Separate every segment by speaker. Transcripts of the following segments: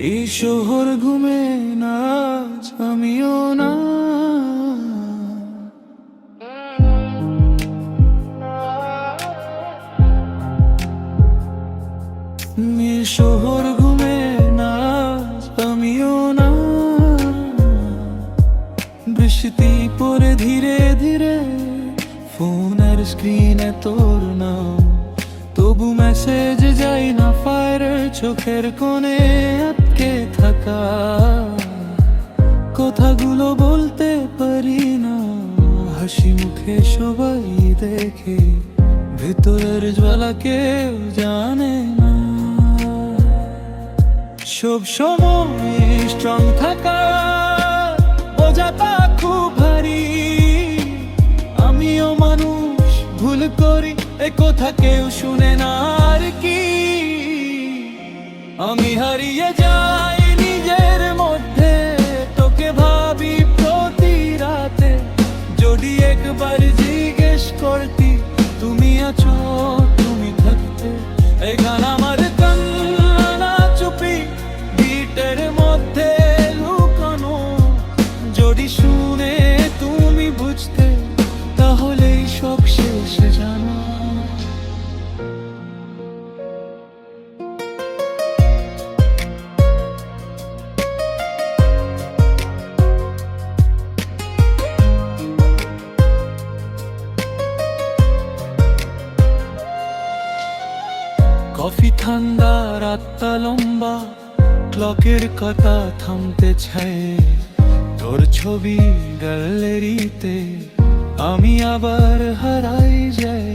Speaker 1: এই শহর ঘুমে নাচ আমিও না। এই শহর ঘুমে নাচ আমিও না। বৃষ্টি পরে ধীরে ধীরে ফোনের স্ক্রিনে তোর নাম, তবু মেসেজ যাই না ফায়ার, চোখের কোণে আটকে থাকা কথাগুলো বলতে পারি না। হাসি মুখে সবাই দেখে, ভেতরের জ্বালা কেউ জানে না। সব সময় স্ট্রং থাকা বোঝাটা খুব ভারী। আমিও মানুষ, ভুল করি, এ কথা কেউ শুনে না আর কি। আমি হারিয়ে যাই নিজের মধ্যে, তোকে ভাবি প্রতি রাতে। যদি একবার জিজ্ঞেস করতি তুমি আছো, তুমি থাকতে। এই গান আমার কান্না চুপি গিটারের মধ্যে লুকানো। যদি শুনে তুমি বুঝতে, তাহলেই সব শেষ জানো। কফি ঠান্ডা, রাতটা লম্বা, ক্লকের কথা থামতে চায়। তোর ছবি গ্যালারিতে আমি আবার হারাই যাই।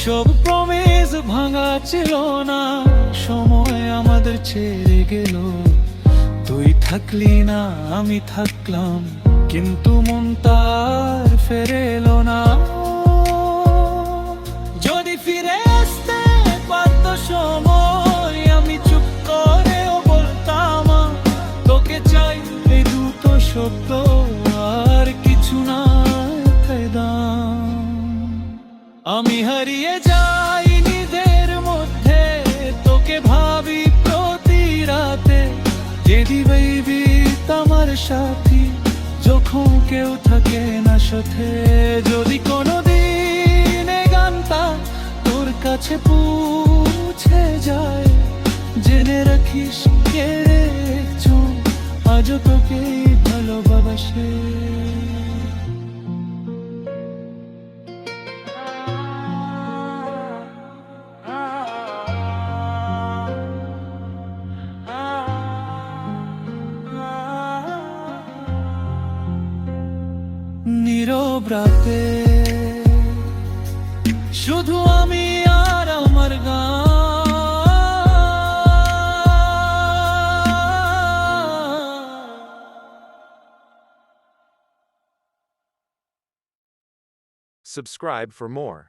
Speaker 1: সব প্রমিস ভাঙা ছিল না, সময় আমাদের ছেড়ে গেল। তুই থাকলি না, আমি থাকলাম, কিন্তু মন তার ফেরে এলো না। যদি ফিরে আসতে পারত সময়, আমি চুপ করেও বলতাম তোকে চাই। এই দুটো শব্দ আর কিছু না, আমি হারিয়ে যাই নিজের মধ্যে, তোকে ভাবি প্রতি রাতে। যদি বেবি তোমার সাথী, যখন কেউ থাকে না সাথে। যদি কোনোদিন এই গানটা তোর কাছে পৌঁছে যায়, জেনে রাখিস কে একজন আজও তোকেই ভালোবাসে। নীরব রাতে শুধু আমি আর আমার গান।
Speaker 2: Subscribe for more.